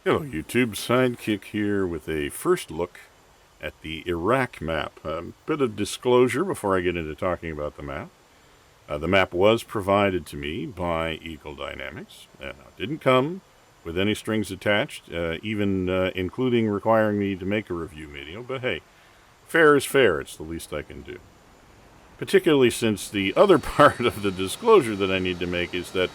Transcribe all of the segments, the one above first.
Hello, YouTube. Sidekick here with a first look at the Iraq map. A bit of disclosure before I get into talking about the map. The map was provided to me by Eagle Dynamics, and it didn't come with any strings attached, even including requiring me to make a review video, but hey, fair is fair. It's the least I can do. Particularly since the other part of the disclosure that I need to make is that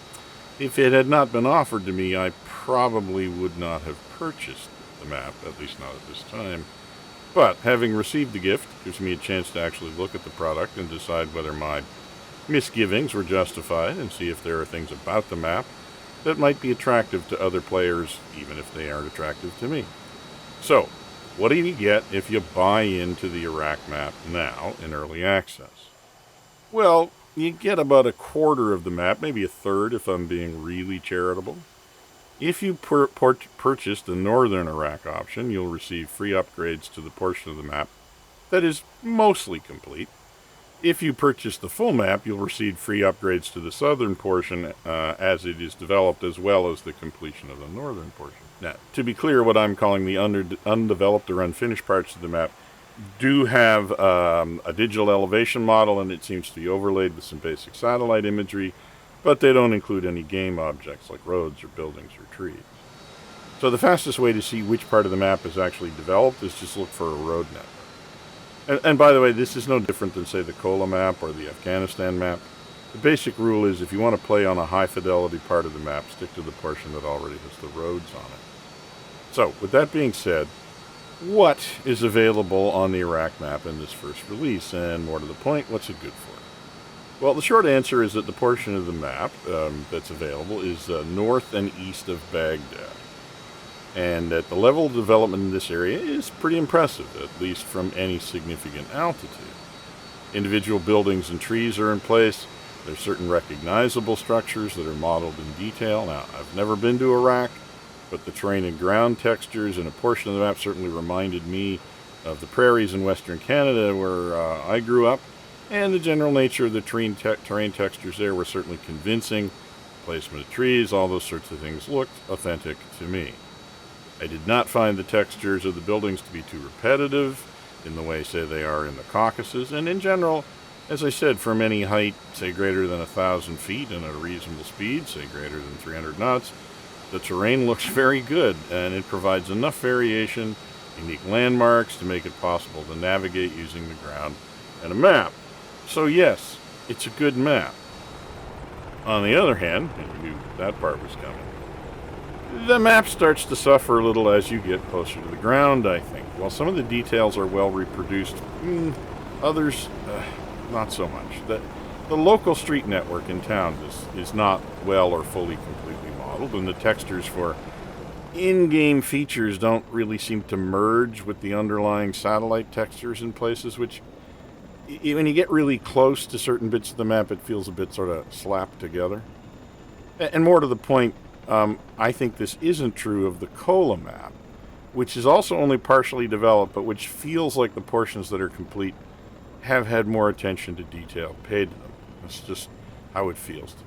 if it had not been offered to me, I probably would not have purchased the map, at least not at this time. But having received the gift gives me a chance to actually look at the product and decide whether my misgivings were justified and see if there are things about the map that might be attractive to other players, even if they aren't attractive to me. So, what do you get if you buy into the Iraq map now in early access? Well, you get about a quarter of the map, maybe a third if I'm being really charitable. If you purchase the Northern Iraq option, you'll receive free upgrades to the portion of the map that is mostly complete. If you purchase the full map, you'll receive free upgrades to the southern portion as it is developed, as well as the completion of the northern portion. Now, to be clear, what I'm calling the undeveloped or unfinished parts of the map do have a digital elevation model, and it seems to be overlaid with some basic satellite imagery, but they don't include any game objects like roads or buildings or trees. So the fastest way to see which part of the map is actually developed is just look for a road network. And by the way, this is no different than, say, the Kola map or the Afghanistan map. The basic rule is if you want to play on a high-fidelity part of the map, stick to the portion that already has the roads on it. So, with that being said, what is available on the Iraq map in this first release? And more to the point, what's it good for? Well, the short answer is that the portion of the map that's available is north and east of Baghdad. And at the level of development in this area is pretty impressive, at least from any significant altitude. Individual buildings and trees are in place. There's certain recognizable structures that are modeled in detail. Now, I've never been to Iraq, but the terrain and ground textures in a portion of the map certainly reminded me of the prairies in Western Canada where I grew up, and the general nature of the terrain textures there were certainly convincing. Placement of trees, all those sorts of things looked authentic to me. I did not find the textures of the buildings to be too repetitive in the way, say, they are in the Caucasus, and in general, as I said, from any height, say greater than 1,000 feet and at a reasonable speed, say greater than 300 knots, the terrain looks very good, and it provides enough variation, unique landmarks to make it possible to navigate using the ground and a map. So yes, it's a good map. On the other hand, and you knew that part was coming, the map starts to suffer a little as you get closer to the ground, I think. While some of the details are well reproduced, others, not so much. The local street network in town is not well or fully completely modeled, and the textures for in-game features don't really seem to merge with the underlying satellite textures in places, which, when you get really close to certain bits of the map, it feels a bit sort of slapped together. And more to the point, I think this isn't true of the Kola map, which is also only partially developed, but which feels like the portions that are complete have had more attention to detail paid to them. That's just how it feels to me.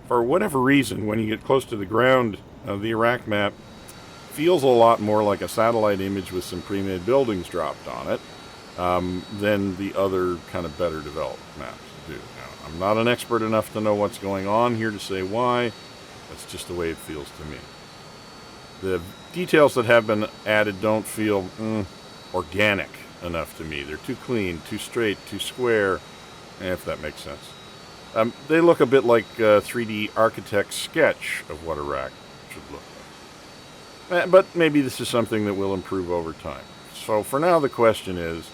For whatever reason, when you get close to the ground, the Iraq map feels a lot more like a satellite image with some pre-made buildings dropped on it than the other kind of better developed maps do. Now, I'm not an expert enough to know what's going on here to say why. That's just the way it feels to me. The details that have been added don't feel organic enough to me. They're too clean, too straight, too square, if that makes sense. They look a bit like a 3D architect's sketch of what Iraq should look like. But maybe this is something that will improve over time. So for now, the question is,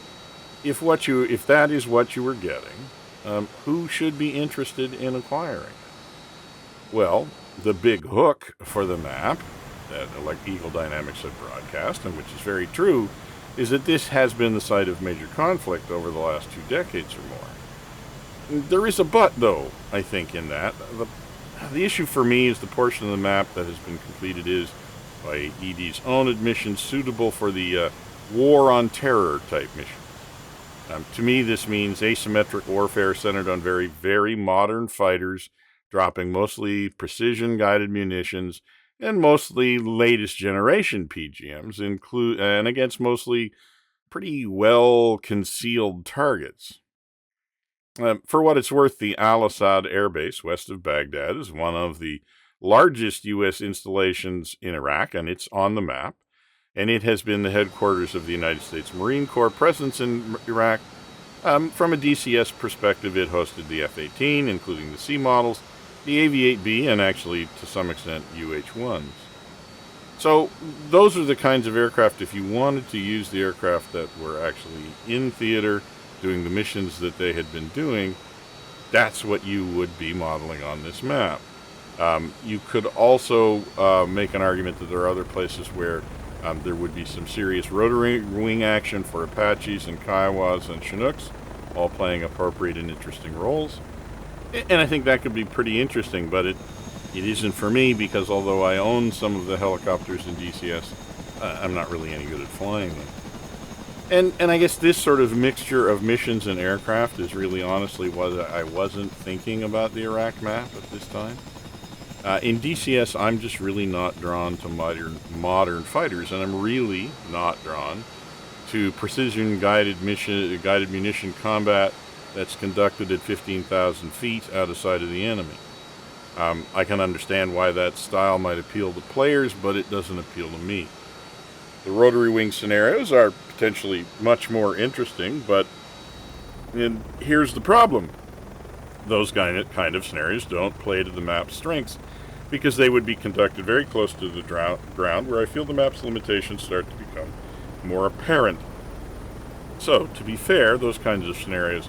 if that is what you were getting, who should be interested in acquiring it? Well, the big hook for the map, that like Eagle Dynamics had broadcast, and which is very true, is that this has been the site of major conflict over the last 2 decades or more. There is a but, though, I think, in that. The issue for me is the portion of the map that has been completed is, by ED's own admission, suitable for the war on terror type mission. To me, this means asymmetric warfare centered on very, very modern fighters, dropping mostly precision-guided munitions and mostly latest generation PGMs, and against mostly pretty well concealed targets. For what it's worth, the Al Assad Air Base west of Baghdad is one of the largest U.S. installations in Iraq, and it's on the map. And it has been the headquarters of the United States Marine Corps presence in Iraq. From a DCS perspective, it hosted the F-18, including the C models, the AV-8B, and actually, to some extent, UH-1s. So those are the kinds of aircraft, if you wanted to use the aircraft that were actually in theater, doing the missions that they had been doing, that's what you would be modeling on this map. You could also make an argument that there are other places where there would be some serious rotary wing action for Apaches and Kiowas and Chinooks, all playing appropriate and interesting roles. And I think that could be pretty interesting, but it isn't for me because although I own some of the helicopters in DCS, I'm not really any good at flying them. And I guess this sort of mixture of missions and aircraft is really honestly what I wasn't thinking about the Iraq map at this time. In DCS, I'm just really not drawn to modern fighters, and I'm really not drawn to precision-guided munition combat that's conducted at 15,000 feet out of sight of the enemy. I can understand why that style might appeal to players, but it doesn't appeal to me. The rotary wing scenarios are potentially much more interesting, and here's the problem. Those kind of scenarios don't play to the map's strengths because they would be conducted very close to the ground, where I feel the map's limitations start to become more apparent. So, to be fair, those kinds of scenarios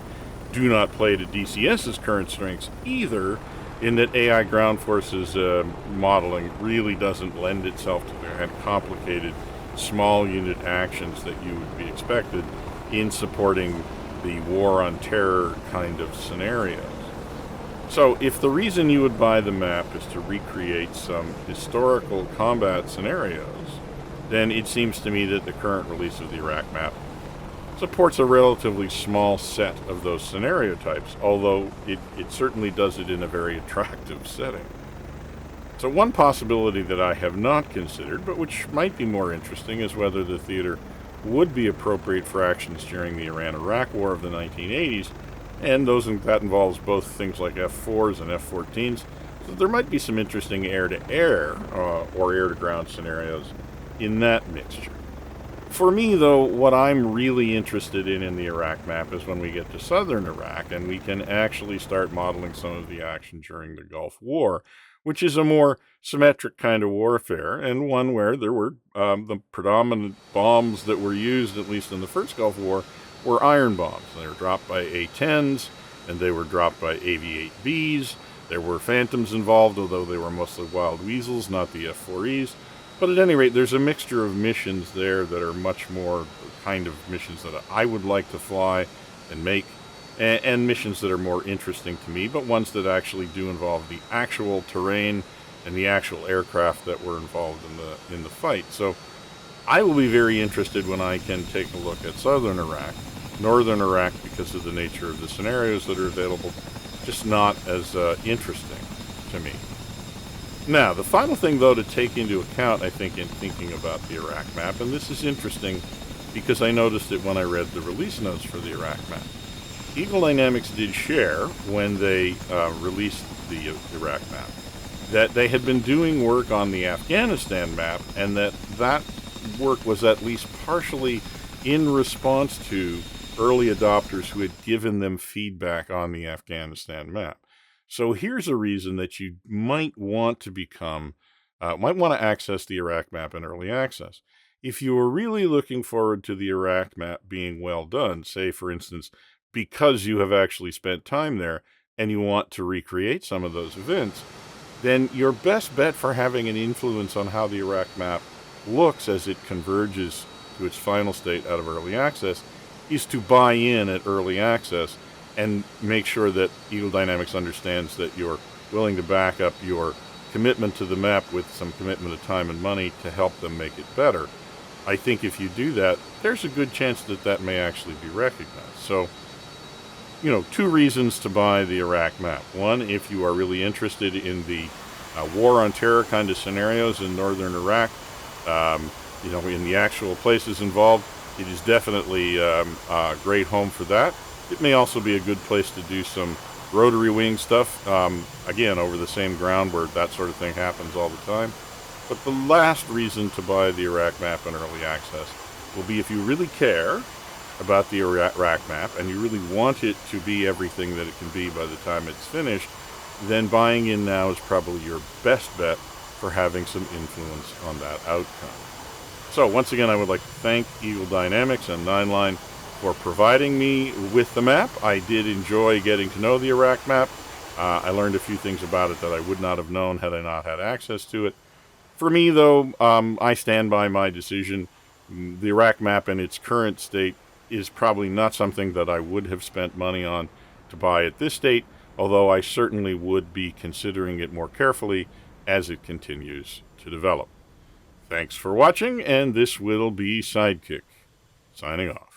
do not play to DCS's current strengths either, in that AI ground forces modeling really doesn't lend itself to the complicated small unit actions that you would be expected in supporting the war on terror kind of scenarios. So if the reason you would buy the map is to recreate some historical combat scenarios, then it seems to me that the current release of the Iraq map supports a relatively small set of those scenario types, although it certainly does it in a very attractive setting. So one possibility that I have not considered, but which might be more interesting, is whether the theater would be appropriate for actions during the Iran-Iraq War of the 1980s, and that involves both things like F-4s and F-14s, so there might be some interesting air-to-air or air-to-ground scenarios in that mixture. For me, though, what I'm really interested in the Iraq map is when we get to southern Iraq and we can actually start modeling some of the action during the Gulf War, which is a more symmetric kind of warfare, and one where there were the predominant bombs that were used, at least in the first Gulf War, were iron bombs. They were dropped by A-10s, and they were dropped by AV-8Bs. There were Phantoms involved, although they were mostly Wild Weasels, not the F-4Es. But at any rate, there's a mixture of missions there that are much more the kind of missions that I would like to fly and make, and missions that are more interesting to me, but ones that actually do involve the actual terrain and the actual aircraft that were involved in the fight. So I will be very interested when I can take a look at southern Iraq. Northern Iraq, because of the nature of the scenarios that are available, just not as interesting to me. Now, the final thing, though, to take into account, I think, in thinking about the Iraq map, and this is interesting because I noticed it when I read the release notes for the Iraq map. Eagle Dynamics did share, when they released the Iraq map, that they had been doing work on the Afghanistan map, and that work was at least partially in response to early adopters who had given them feedback on the Afghanistan map. So here's a reason that you might want to access the Iraq map in early access. If you are really looking forward to the Iraq map being well done, say, for instance, because you have actually spent time there and you want to recreate some of those events, then your best bet for having an influence on how the Iraq map looks as it converges to its final state out of early access is to buy in at early access and make sure that Eagle Dynamics understands that you're willing to back up your commitment to the map with some commitment of time and money to help them make it better. I think if you do that, there's a good chance that that may actually be recognized. So, two reasons to buy the Iraq map. One, if you are really interested in the war on terror kind of scenarios in northern Iraq. In the actual places involved, it is definitely a great home for that. It may also be a good place to do some rotary wing stuff, again, over the same ground where that sort of thing happens all the time. But the last reason to buy the Iraq map in early access will be if you really care about the Iraq map and you really want it to be everything that it can be by the time it's finished, then buying in now is probably your best bet for having some influence on that outcome. So once again, I would like to thank Eagle Dynamics and 9Line for providing me with the map. I did enjoy getting to know the Iraq map. I learned a few things about it that I would not have known had I not had access to it. For me, though, I stand by my decision. The Iraq map in its current state is probably not something that I would have spent money on to buy at this state, although I certainly would be considering it more carefully as it continues to develop. Thanks for watching, and this will be Sidekick, signing off.